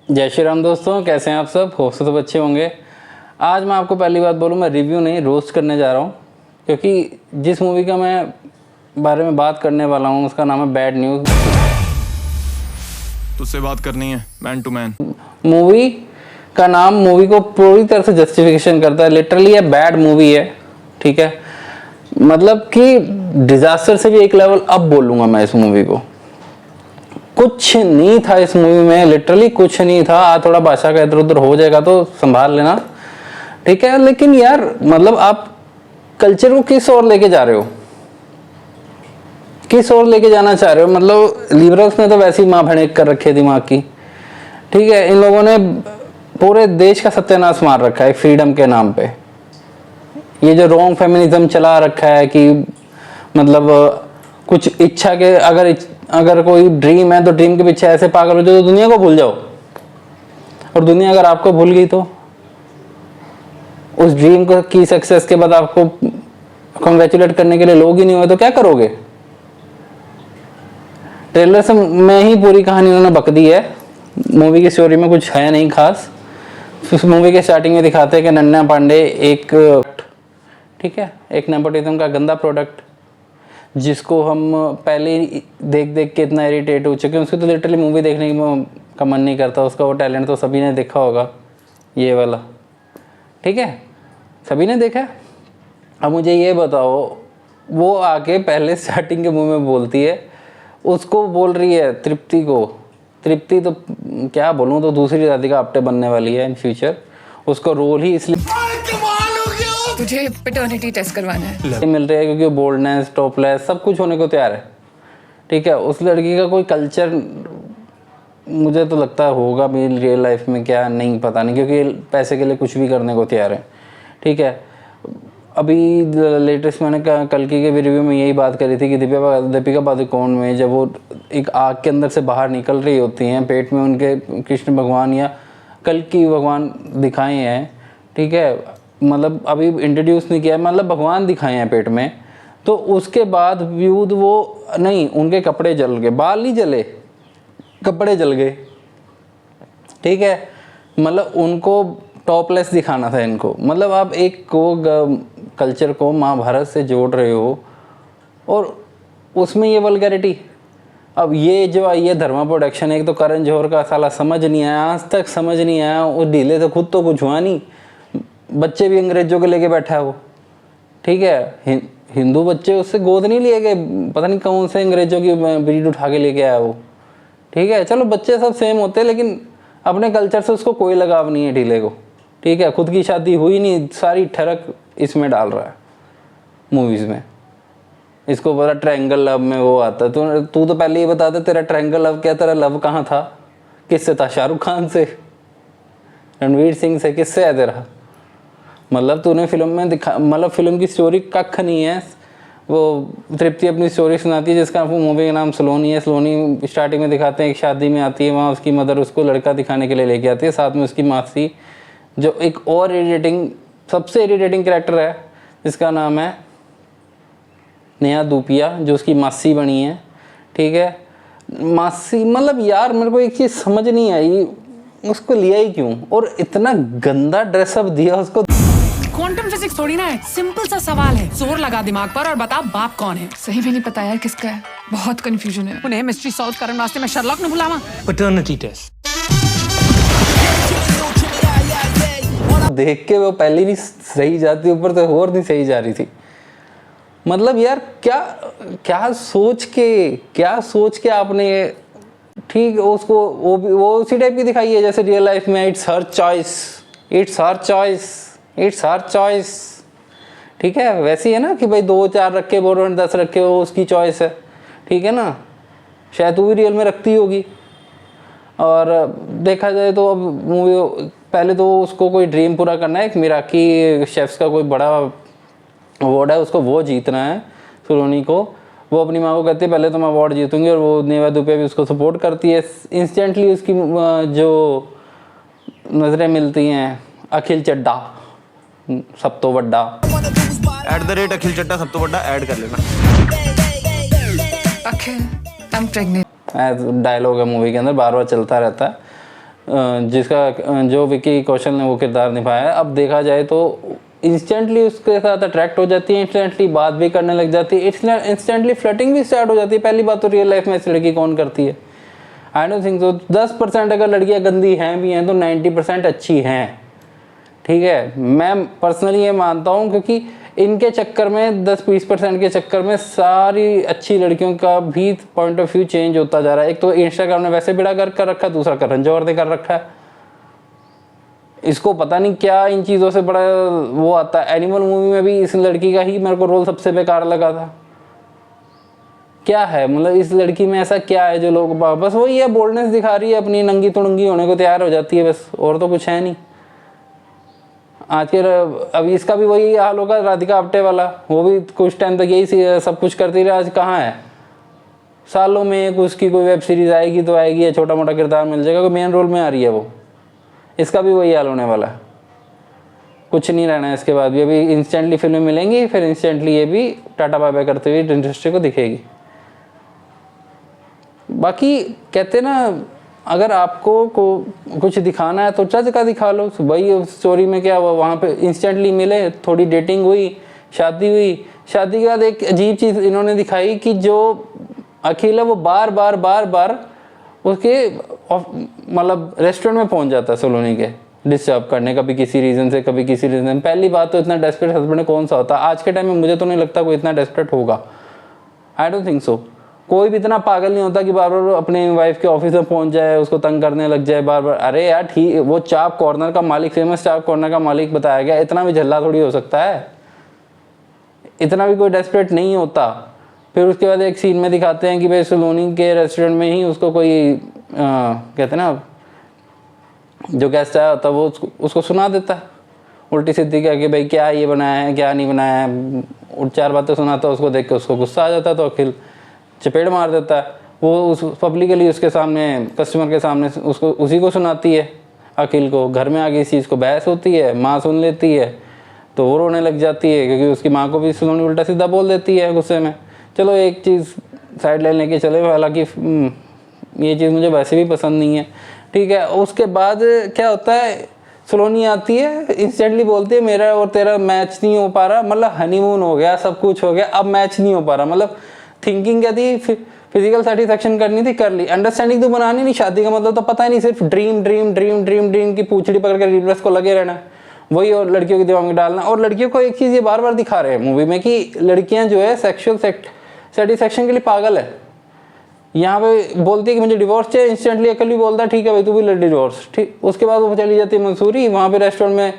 जय श्री राम दोस्तों, कैसे हैं आप सब? हो सब अच्छे होंगे। आज मैं आपको पहली बात बोलूँ, मैं रिव्यू नहीं रोस्ट करने जा रहा हूँ, क्योंकि जिस मूवी का मैं बारे में बात करने वाला हूँ उसका नाम है बैड न्यूज़। तुझसे बात करनी है मैन टू मैन। मूवी का नाम मूवी को पूरी तरह से जस्टिफिकेशन करता है। लिटरली ये बैड मूवी है, ठीक है। मतलब कि डिजास्टर से भी एक लेवल अब बोलूँगा मैं इस मूवी को। कुछ नहीं था इस मूवी में, लिटरली कुछ नहीं था। आज थोड़ा भाषा का इधर उधर हो जाएगा तो संभाल लेना, ठीक है। लेकिन यार मतलब आप कल्चर को किस ओर लेके जा रहे हो, किस ओर लेके जाना चाह रहे हो? मतलब लिबरल्स ने तो वैसे ही माँ भड़क कर रखी है दिमाग की, ठीक है। इन लोगों ने पूरे देश का सत्यानाश मार रखा है फ्रीडम के नाम पे। ये जो रॉन्ग फेमिनिज्म चला रखा है कि मतलब कुछ इच्छा के अगर कोई ड्रीम है तो ड्रीम के पीछे ऐसे पागल हो जाओ तो दुनिया को भूल जाओ, और दुनिया अगर आपको भूल गई तो उस ड्रीम को की सक्सेस के बाद आपको कॉन्ग्रेचुलेट करने के लिए लोग ही नहीं हुए तो क्या करोगे? ट्रेलर से में ही पूरी कहानी उन्होंने बक दी है। मूवी की स्टोरी में कुछ है नहीं खास। उस मूवी के स्टार्टिंग में दिखाते हैं कि नन्ना पांडे एक, ठीक है, एक नेपोटिज्म का गंदा प्रोडक्ट, जिसको हम पहले ही देख देख के इतना इरिटेट हो चुके हैं। उसकी तो लिटरली मूवी देखने का मन नहीं करता। उसका वो टैलेंट तो सभी ने देखा होगा, ये वाला, ठीक है, सभी ने देखा है। अब मुझे ये बताओ, वो आके पहले स्टार्टिंग के मुंह में बोलती है, उसको बोल रही है तृप्ति को। तृप्ति तो क्या बोलूँ, तो दूसरी राधिका आप्टे बनने वाली है इन फ्यूचर। उसको रोल ही इसलिए तुझे पैटर्निटी टेस्ट करवाना है मिल रहा है क्योंकि बोल्डनेस, टॉपलेस सब कुछ होने को तैयार है, ठीक है। उस लड़की का कोई कल्चर मुझे तो लगता है होगा भी रियल लाइफ में, क्या नहीं पता नहीं, क्योंकि पैसे के लिए कुछ भी करने को तैयार है, ठीक है। अभी लेटेस्ट मैंने कल्कि के भी रिव्यू में यही बात करी थी कि दीपिका पादुकोण में जब वो एक आग के अंदर से बाहर निकल रही होती हैं, पेट में उनके कृष्ण भगवान या कल्कि भगवान दिखाए हैं, ठीक है। मतलब अभी इंट्रोड्यूस नहीं किया है, मतलब भगवान दिखाए हैं पेट में। तो उसके बाद व्यूद वो नहीं, उनके कपड़े जल गए, बाल नहीं जले, कपड़े जल गए, ठीक है। मतलब उनको टॉपलेस दिखाना था इनको। मतलब आप एक को कल्चर को महाभारत से जोड़ रहे हो और उसमें ये वल्गैरिटी। अब ये जो आई है धर्मा प्रोडक्शन, एक तो करण जौहर का साला समझ नहीं आया, आज तक समझ नहीं आया। वो ढीले तो खुद तो कुछ हुआ नहीं, बच्चे भी अंग्रेजों के लेके बैठा है वो, ठीक है। हिंदू बच्चे उससे गोद नहीं लिए गए, पता नहीं कौन से अंग्रेजों की ब्रीड उठा के लेके आया वो, ठीक है। चलो बच्चे सब सेम होते हैं, लेकिन अपने कल्चर से उसको कोई लगाव नहीं है ढीले को, ठीक है। खुद की शादी हुई नहीं, सारी ठरक इसमें डाल रहा है मूवीज में। इसको पता ट्रायंगल लव में वो आता है। तू तो पहले ही बता दे, तेरा ट्रायंगल लव क्या, तेरा लव कहाँ था, किससे था? शाहरुख खान से, रणवीर सिंह से, किससे है तेरा? मतलब तूने फिल्म में दिखा, मतलब फिल्म की स्टोरी कख नहीं है। वो तृप्ति अपनी स्टोरी सुनाती है जिसका मूवी का नाम सलोनी है। सलोनी स्टार्टिंग में दिखाते हैं एक शादी में आती है, वहाँ उसकी मदर उसको लड़का दिखाने के लिए लेके आती है, साथ में उसकी मासी, जो एक और इरिटेटिंग, सबसे इरिटेटिंग कैरेक्टर है, जिसका नाम है नेहा धूपिया, जो उसकी मासी बनी है, ठीक है। मासी मतलब यार मेरे को एक चीज़ समझ नहीं आई, उसको लिया ही क्यों, और इतना गंदा ड्रेसअप दिया उसको। क्वांटम फिजिक्स थोड़ी ना है, सिंपल सा सवाल है, जोर लगा दिमाग पर और बता बाप कौन है। सही में नहीं पता यार किसका है, बहुत कंफ्यूजन है। उन्हें मिस्ट्री सॉल्व करने वास्ते मैं शर्लॉक ने बुलावा। पैटर्निटी टेस्ट देख के वो पहले नहीं सही जाती, ऊपर तो और नहीं सही जा रही थी। मतलब यार क्या क्या सोच के आपने, ठीक, उसको वो उसी टाइप की दिखाई है जैसे रियल लाइफ में। इट्स हर चॉइस, ठीक है। वैसी है ना कि भाई 2 4 रखे बोलो 10 रखे हो, उसकी चॉइस है, ठीक है ना। शायद तू भी रियल में रखती होगी। और देखा जाए तो अब मूवी, पहले तो उसको कोई ड्रीम पूरा करना है, एक मिराकी शेफ्स का कोई बड़ा अवार्ड है, उसको वो जीतना है सलोनी को। वो अपनी माँ को कहती है पहले तो मैं अवार्ड जीतूंगी, और वो नेहा धूपिया भी उसको सपोर्ट करती है। इंस्टेंटली उसकी जो नज़रें मिलती हैं, अखिल चड्डा सब तो बड़ा @अखिल चड्डा सब तो बड़ा ऐड कर लेना। अखिल, आई एम प्रेग्नेंट। डायलॉग है मूवी के अंदर, बार बार चलता रहता है। जिसका जो विकी कौशल ने वो किरदार निभाया है, अब देखा जाए तो इंस्टेंटली उसके साथ अट्रैक्ट हो जाती है, इंस्टेंटली बात भी करने लग जाती है, इंस्टेंटली फ्लर्टिंग भी स्टार्ट हो जाती है। पहली बात तो रियल लाइफ में इस लड़की कौन करती है? I don't think so. 10% अगर लड़कियां गंदी हैं भी हैं तो 90% अच्छी हैं, ठीक है। मैं पर्सनली ये मानता हूँ, क्योंकि इनके चक्कर में 10-20% के चक्कर में सारी अच्छी लड़कियों का भी पॉइंट ऑफ व्यू चेंज होता जा रहा है। एक तो इंस्टाग्राम ने वैसे बिड़ा कर रखा है, दूसरा करण जौहर ने कर रखा है। इसको पता नहीं क्या इन चीज़ों से बड़ा वो आता है। एनिमल मूवी में भी इस लड़की का ही मेरे को रोल सबसे बेकार लगा था। क्या है मतलब इस लड़की में ऐसा क्या है जो लोग बस वही है, बोल्डनेस दिखा रही है, अपनी नंगी तुड़ंगी होने को तैयार हो जाती है बस, और तो कुछ है नहीं। आज के अभी इसका भी वही हाल होगा, राधिका आप्टे वाला, वो भी कुछ टाइम तक यही सब कुछ करती रही। आज कहाँ है? सालों में एक उसकी कोई वेब सीरीज आएगी तो आएगी, या छोटा मोटा किरदार मिल जाएगा, कोई मेन रोल में आ रही है वो। इसका भी वही हाल होने वाला है, कुछ नहीं रहना है इसके बाद भी। अभी इंस्टेंटली फिल्में मिलेंगी, फिर इंस्टेंटली ये भी टाटा बाय बाय करते हुए इंडस्ट्री को दिखेगी। बाकी कहते ना, अगर आपको कुछ दिखाना है तो चज का दिखा लो। भाई स्टोरी में क्या हुआ, वहाँ पे इंस्टेंटली मिले, थोड़ी डेटिंग हुई, शादी हुई, शादी के बाद एक अजीब चीज़ इन्होंने दिखाई कि जो अखिल है वो बार बार उसके मतलब रेस्टोरेंट में पहुँच जाता है सलोनी के डिस्टर्ब करने, कभी किसी रीज़न से, कभी किसी रीज़न। पहली बात तो इतना डेस्परेट हस्बैंड कौन सा होता है आज के टाइम में? मुझे तो नहीं लगता कोई इतना डेस्परेट होगा। I don't think so. कोई भी इतना पागल नहीं होता कि बार बार अपने वाइफ के ऑफिस में पहुंच जाए, उसको तंग करने लग जाए बार बार। अरे यार ठीक, वो चाप कॉर्नर का मालिक, फेमस चाप कॉर्नर का मालिक बताया गया, इतना भी झल्ला थोड़ी हो सकता है, इतना भी कोई डेस्परेट नहीं होता। फिर उसके बाद एक सीन में दिखाते हैं कि भाई सलोनी के रेस्टोरेंट में ही उसको कोई कहते हैं ना, जो गेस्ट आया होता है वो उसको सुना देता है उल्टी सीधी क्या कि भाई क्या ये बनाया है, क्या नहीं बनाया है, और 4 बातें सुनाता है। उसको देख के उसको गुस्सा आ जाता है, तो अखिल चपेट मार देता है। वो उस पब्लिकली उसके सामने, कस्टमर के सामने उसको उसी को सुनाती है अखिल को। घर में आके इस चीज़ को बहस होती है, माँ सुन लेती है तो वो रोने लग जाती है, क्योंकि उसकी माँ को भी सलोनी उल्टा सीधा बोल देती है गुस्से में। चलो एक चीज़ साइड लाइन लेके चले, हालांकि ये चीज़ मुझे वैसे भी पसंद नहीं है, ठीक है। उसके बाद क्या होता है, सलोनी आती है, इंस्टेंटली बोलती है मेरा और तेरा मैच नहीं हो पा रहा, मतलब हनीमून हो गया, सब कुछ हो गया, अब मैच नहीं हो पा रहा। मतलब थिंकिंग क्या थी, फिजिकल सेटिस्फेक्शन करनी थी, कर ली। अंडरस्टैंडिंग तो बनानी नहीं, शादी का मतलब तो पता ही नहीं, सिर्फ dream dream dream dream dream की पूछड़ी पकड़ कर रिवर्स को लगे रहना, वही और लड़कियों के दिमाग में डालना। और लड़कियों को एक चीज़ ये बार बार दिखा रहे हैं मूवी में कि लड़कियां जो है सेक्सुअल सेटिस्फेक्शन के लिए पागल है। यहाँ पे बोलती है कि मुझे डिवोर्स चाहिए, इंस्टेंटली अकल भी बोलता है ठीक है भाई तू भी ले डिवोर्स, ठीक। उसके बाद वो चली जाती है मंसूरी। वहाँ पे रेस्टोरेंट में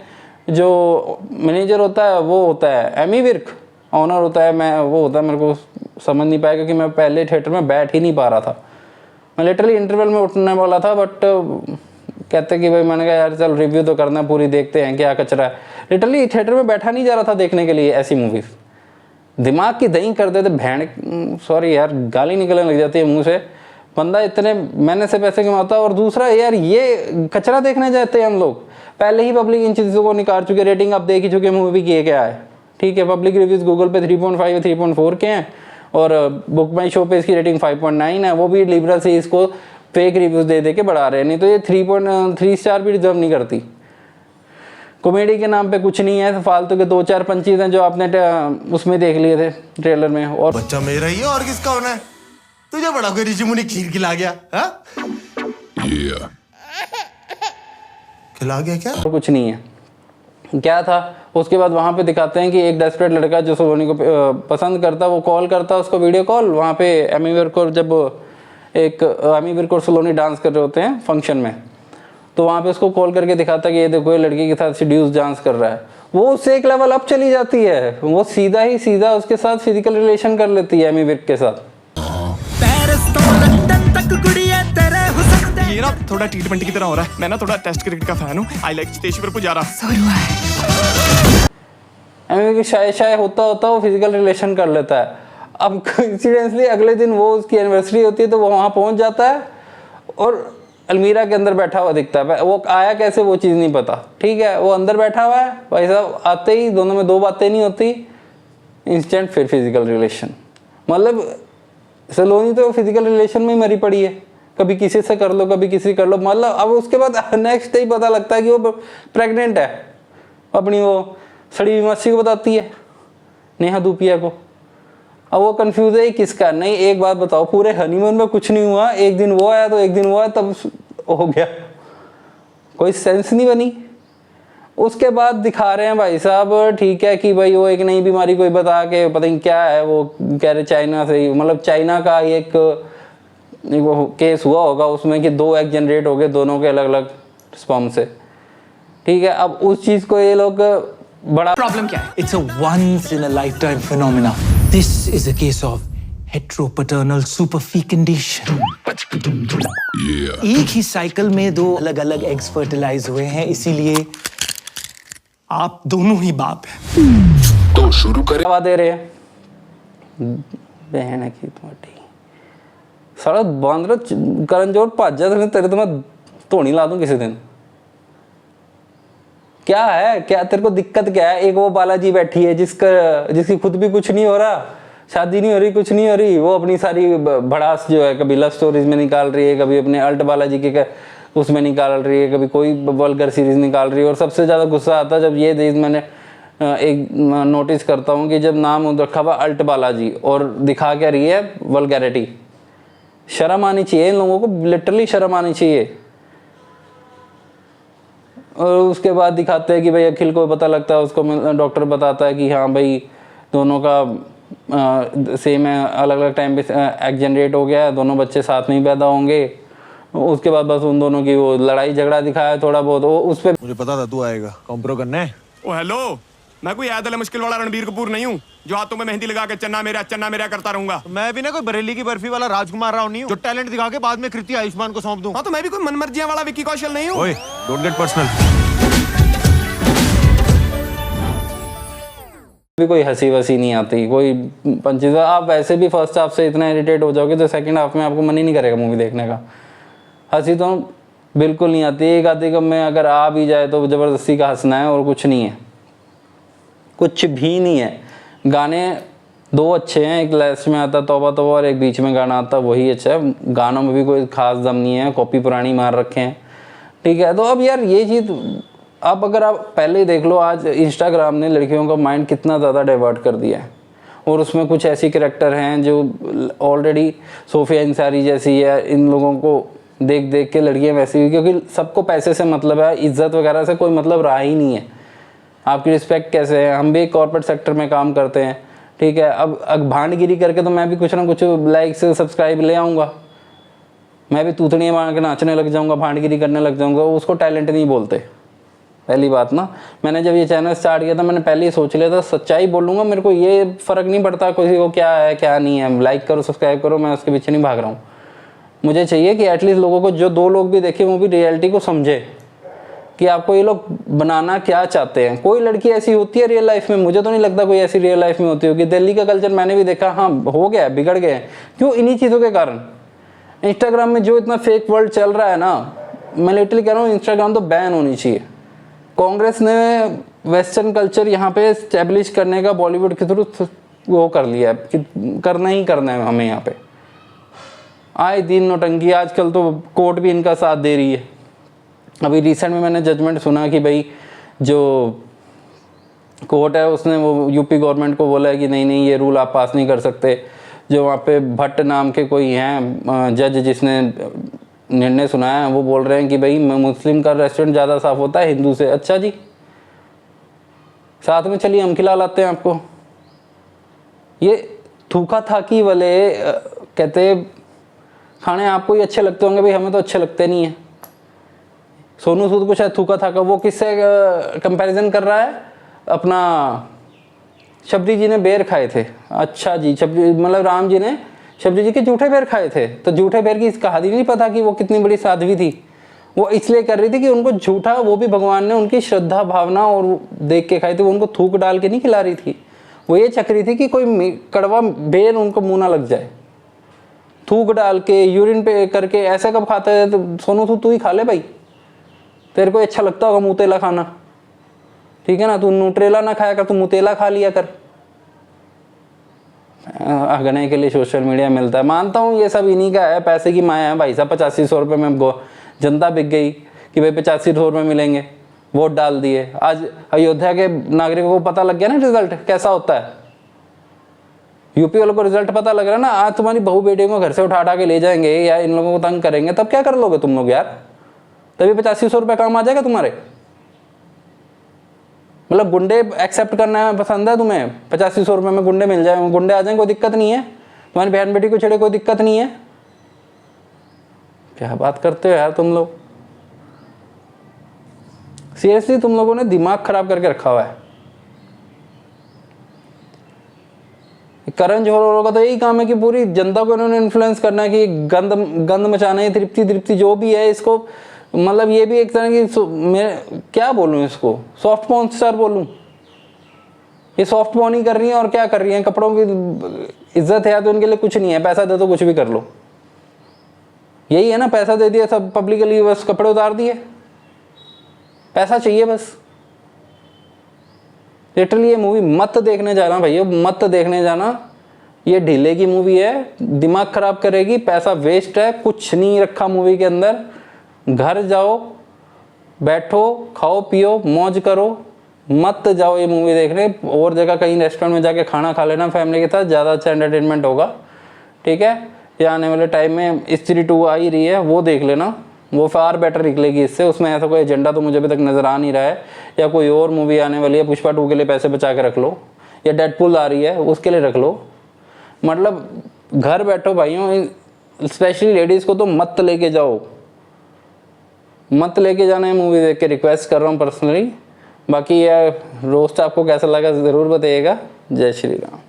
जो मैनेजर होता है वो होता है एमी विर्क, ऑनर होता है, मैं वो होता है, मेरे को समझ नहीं पाया क्योंकि मैं पहले थिएटर में बैठ ही नहीं पा रहा था। मैं लिटरली इंटरवल में उठने वाला था, बट कहते कि भाई, मैंने कहा यार चल रिव्यू तो करना, पूरी देखते हैं क्या कचरा है। लिटरली थिएटर में बैठा नहीं जा रहा था देखने के लिए ऐसी मूवीज़, दिमाग की दही कर देते भैंड, सॉरी यार गाली निकलने लग जाती है मुंह से। बंदा इतने महीने से पैसे कमाता है, और दूसरा यार ये कचरा देखने जाते हैं हम लोग। पहले ही पब्लिक इन चीज़ों को निकाल चुके, रेटिंग आप देख ही चुके मूवी की क्या है, ठीक है। पब्लिक रिव्यूज़ गूगल पे 3.5 या 3.4 के हैं, और बुक माई शो पे इसकी रेटिंग 5.9 है। वो भी लिबरल से इसको फेक रिव्यूज़ दे के बढ़ा रहे हैं, नहीं तो ये 3.3 स्टार भी डिजर्व नहीं करती। कॉमेडी के नाम पे कुछ नहीं है, फालतू के 2-4 पंचीज हैं जो आपने उसमें देख लिए थे ट्रेलर में। और बच्चा मेरा ही है और किसका होना है? तुझे बड़ा कोई ऋषि मुनि खीर खिला गया? खिला गया क्या? तो कुछ नहीं है, क्या था। उसके बाद वहाँ पे दिखाते हैं कि एक डेस्परेट लड़का जो सलोनी को पसंद करता, वो कॉल करता है उसको वीडियो कॉल। वहाँ पे एमी विर्क और जब एमी विर्क और सलोनी डांस कर रहे होते हैं फंक्शन में, तो वहाँ पे उसको कॉल करके दिखाता कि ये देखो ये लड़की के साथ सीड्यूस डांस कर रहा है। वो उससे एक लेवल अप चली जाती है, वो सीधा उसके साथ फिजिकल रिलेशन कर लेती है एमी विर्क के साथ। ये ना थोड़ा T20 की तरह हो रहा है। मैं ना थोड़ा टेस्ट क्रिकेट का फैन हूँ। I like Cheteshwar Pujara. एमी विर्क शाय होता वो फिजिकल रिलेशन कर लेता है। अब कोइंसिडेंटली अगले दिन वो उसकी एनिवर्सरी होती है, तो वो वहाँ पहुँच जाता है और अलमीरा के अंदर बैठा हुआ दिखता है। वो आया कैसे वो चीज़ नहीं पता, ठीक है। वो अंदर बैठा हुआ है, भाई साहब आते ही दोनों में 2 बातें नहीं होती, इंस्टेंट फिर फिजिकल रिलेशन। मतलब सलोनी तो फिजिकल रिलेशन में ही मरी पड़ी है, कभी किसी से कर लो, कभी किसी कर लो, मतलब अब उसके बाद नेक्स्ट डे ही पता लगता है कि वो प्रेग्नेंट है, अपनी वो सड़ी हुई मच्छी को बताती है, नेहा धूपिया को। अब वो कंफ्यूज है किसका। नहीं, एक बात बताओ, पूरे हनीमून में कुछ नहीं हुआ, एक दिन वो आया तो एक दिन वो आया, तब हो गया, कोई सेंस नहीं बनी। उसके बाद दिखा रहे हैं भाई साहब, ठीक है कि भाई वो एक नई बीमारी कोई बता के पता नहीं क्या है, वो कह रहे चाइना से ही, मतलब चाइना का एक वो केस हुआ होगा उसमें कि 2 एग जनरेट हो गए दोनों के अलग अलग स्पर्म से, ठीक है। अब उस चीज़ को ये लोग बड़ा प्रॉब्लम क्या है? It's a once in a lifetime phenomena. This is a case of heteropaternal superfecundation. एक ही साइकिल में 2 अलग अलग एग्स फर्टिलाइज हुए हैं, इसीलिए आप दोनों ही बाप हैं। तो शुरू करें। दवा दे रहे हैं, बहन है की तुम्हारी सारा बांद्रा करण जोर भज जा, तेरे तो मैं धोनी ला दूं किसी दिन। क्या है, क्या तेरे को दिक्कत क्या है? एक वो बालाजी बैठी है जिसकी खुद भी कुछ नहीं हो रहा, शादी नहीं हो रही, कुछ नहीं हो रही, वो अपनी सारी भड़ास जो है कभी लव स्टोरीज में निकाल रही है, कभी अपने अल्ट बालाजी के उसमें निकाल रही है, कभी कोई वल्गर सीरीज निकाल रही है। और सबसे ज़्यादा गुस्सा आता है जब ये चीज़ मैंने एक नोटिस करता हूँ कि जब नाम रखा हुआ अल्ट बालाजी और दिखा क्या रही है वल्गैरिटी। शर्म आनी चाहिए इन लोगों को, लिटरली शर्म आनी चाहिए। और उसके बाद दिखाते हैं कि भाई अखिल को पता लगता है, उसको डॉक्टर बताता है कि हाँ भाई दोनों का सेम है, अलग अलग टाइम पे एग जनरेट हो गया है, दोनों बच्चे साथ में ही पैदा होंगे। उसके बाद बस उन दोनों की वो लड़ाई झगड़ा दिखाया थोड़ा बहुत, वो उस पर मुझे पता था तू आएगा, कॉम्प्रो करना है। ओ हेलो, मैं कोई याद मुश्किल वाला रणबीर कपूर नहीं हूँ जो हाथों में मेहंदी लगा के चन्ना मेरा करता रहूंगा। मैं भी ना कोई बरेली की बर्फी वाला राजकुमार राव नहीं हूँ जो टैलेंट दिखा के बाद में कृति आयुष्मान को सौंप दूं। हाँ तो मैं भी कोई मनमर्जियां वाला विक्की कौशल नहीं हूँ। ओए, डोंट गेट पर्सनल। भी कोई हंसी वसी नहीं आती, कोई पंचीज। आप वैसे भी फर्स्ट हाफ से इतना इरिटेट हो जाओगे तो सेकंड हाफ में आपको मन ही नहीं करेगा मूवी देखने का। हंसी तो बिल्कुल नहीं आती, एक आधी कम में अगर आ भी जाए तो ज़बरदस्ती का हंसना है और कुछ नहीं है, कुछ भी नहीं है। गाने 2 अच्छे हैं, एक लास्ट में आता तौबा तौबा और एक बीच में गाना आता वही अच्छा है। गानों में भी कोई खास दम नहीं है, कॉपी पुरानी मार रखे हैं, ठीक है। तो अब यार ये चीज़ अब अगर आप पहले ही देख लो, आज इंस्टाग्राम ने लड़कियों का माइंड कितना ज़्यादा डाइवर्ट कर दिया है। और उसमें कुछ ऐसी कैरेक्टर हैं जो ऑलरेडी सोफिया इंसारी जैसी है, इन लोगों को देख देख के लड़कियां वैसी हुई, क्योंकि सबको पैसे से मतलब है, इज्जत वगैरह से कोई मतलब रहा ही नहीं है। आपकी रिस्पेक्ट कैसे है? हम भी कॉर्पोरेट सेक्टर में काम करते हैं, ठीक है। अब भांडगिरी करके तो मैं भी कुछ ना कुछ लाइक्स सब्सक्राइब ले आऊँगा, मैं भी तूतड़ियाँ मार के नाचने लग जाऊँगा, भांडगिरी करने लग जाऊँगा, उसको टैलेंट नहीं बोलते। पहली बात ना, मैंने जब ये चैनल स्टार्ट किया था मैंने पहले ही सोच लिया था सच्चाई बोलूँगा, मेरे को ये फ़र्क नहीं पड़ता किसी को क्या है क्या नहीं है, लाइक करो सब्सक्राइब करो, मैं उसके पीछे नहीं भाग रहा हूँ। मुझे चाहिए कि एटलीस्ट लोगों को, जो 2 लोग भी देखें वो भी रियलिटी को समझे कि आपको ये लोग बनाना क्या चाहते हैं। कोई लड़की ऐसी होती है रियल लाइफ में? मुझे तो नहीं लगता कोई ऐसी रियल लाइफ में होती होगी। दिल्ली का कल्चर मैंने भी देखा, हाँ हो गया, बिगड़ गए। क्यों? इन्हीं चीज़ों के कारण। इंस्टाग्राम में जो इतना फेक वर्ल्ड चल रहा है ना, मैं लिटरली कह रहा हूँ इंस्टाग्राम तो बैन होनी चाहिए। कांग्रेस ने वेस्टर्न कल्चर यहाँ पे एस्टेब्लिश करने का बॉलीवुड के थ्रू वो कर लिया है कि करना ही करना है हमें यहाँ पे। आए दिन नौटंकी, आजकल तो कोर्ट भी इनका साथ दे रही है। अभी रिसेंट में मैंने जजमेंट सुना कि भाई जो कोर्ट है उसने वो यूपी गवर्नमेंट को बोला है कि नहीं नहीं ये रूल आप पास नहीं कर सकते। जो वहाँ पे भट्ट नाम के कोई हैं जज जिसने निर्णय सुनाया है, वो बोल रहे हैं कि भाई मुस्लिम का रेस्टोरेंट ज़्यादा साफ़ होता है हिंदू से। अच्छा जी, साथ में चलिए हम खिला लाते हैं आपको। ये थूका थाकी वाले कहते खाने आपको ही अच्छे लगते होंगे, भाई हमें तो अच्छे लगते नहीं है। सोनू सूद को शायद थूका थाका, वो किससे कंपैरिजन कर रहा है? अपना शबरी जी ने बेर खाए थे। अच्छा जी, शबरी मतलब राम जी ने शबरी जी के जूठे बेर खाए थे, तो जूठे बेर की इस कहानी नहीं पता कि वो कितनी बड़ी साध्वी थी। वो इसलिए कर रही थी कि उनको झूठा, वो भी भगवान ने उनकी श्रद्धा भावना और देख के खाई थी, वो उनको थूक डाल के नहीं खिला रही थी। वो ये चक रही थी कि कोई कड़वा बेर उनको मुँह ना लग जाए। थूक डाल के यूरिन पे करके ऐसा कब खाता है? तो सोनू तू ही खा ले भाई, तेरे को अच्छा लगता होगा मुतेला खाना, ठीक है ना। तू न्यूट्रेला ना खाया कर, तू मुतेला खा लिया कर। हगने के लिए सोशल मीडिया मिलता है। मानता हूँ ये सब इन्हीं का है, पैसे की माया है भाई साहब। 8500 रुपये में जनता बिक गई कि भाई 8500 रुपये मिलेंगे, वोट डाल दिए। आज अयोध्या के नागरिकों को पता लग गया ना रिजल्ट कैसा होता है। यूपी वालों को रिजल्ट पता लग रहा है ना। आज तुम्हारी बहू बेटियों को घर से उठा के ले जाएंगे या इन लोगों को तंग करेंगे, तब क्या कर लोगे तुम लोग यार? तभी 8500 रुपये काम आ जाएगा तुम्हारे। मतलब गुंडे एक्सेप्ट करना पसंद है तुम्हें? 8500 रुपये में गुंडे मिल जाए, गुंडे आ जाएंगे, कोई दिक्कत नहीं है। तुम्हारी बहन बेटी को छेड़े, कोई दिक्कत नहीं है। क्या बात करते हो यार तुम लोग? सीरियसली तुम लोगों ने दिमाग खराब करके रखा हुआ है। करण जौहर का तो यही काम है कि पूरी जनता को इन्होंने इन्फ्लुएंस करना है कि गंद मचाना है। तृप्ति जो भी है इसको, मतलब ये भी एक तरह की, मैं क्या बोलूँ इसको, सॉफ्ट पॉर्न स्टार बोलूँ। ये सॉफ्ट पॉर्न ही कर रही है और क्या कर रही है। कपड़ों की इज्जत है तो इनके लिए कुछ नहीं है, पैसा दे तो कुछ भी कर लो। यही है ना, पैसा दे दिया सब पब्लिकली, बस कपड़े उतार दिए। पैसा चाहिए बस। लिटरली ये मूवी मत देखने जाना भैया, मत देखने जाना। ये ढीले की मूवी है, दिमाग खराब करेगी, पैसा वेस्ट है, कुछ नहीं रखा मूवी के अंदर। घर जाओ, बैठो, खाओ पियो, मौज करो, मत जाओ ये मूवी देखने। और जगह कहीं रेस्टोरेंट में जाके खाना खा लेना फैमिली के साथ, ज़्यादा अच्छा एंटरटेनमेंट होगा। ठीक है, ये आने वाले टाइम में स्त्री 2 आ ही रही है, वो देख लेना, वो फार बेटर निकलेगी इससे। उसमें ऐसा कोई एजेंडा तो मुझे अभी तक नज़र आ नहीं रहा है। या कोई और मूवी आने वाली है, पुष्पा 2 के लिए पैसे बचा के रख लो, या डेडपूल आ रही है उसके लिए रख लो। मतलब घर बैठो भाइयों, स्पेशली लेडीज़ को तो मत लेके जाओ, मत लेके जाना है मूवी देख के, रिक्वेस्ट कर रहा हूँ पर्सनली। बाकी यह रोस्ट आपको कैसा लगा ज़रूर बताइएगा। जय श्री राम।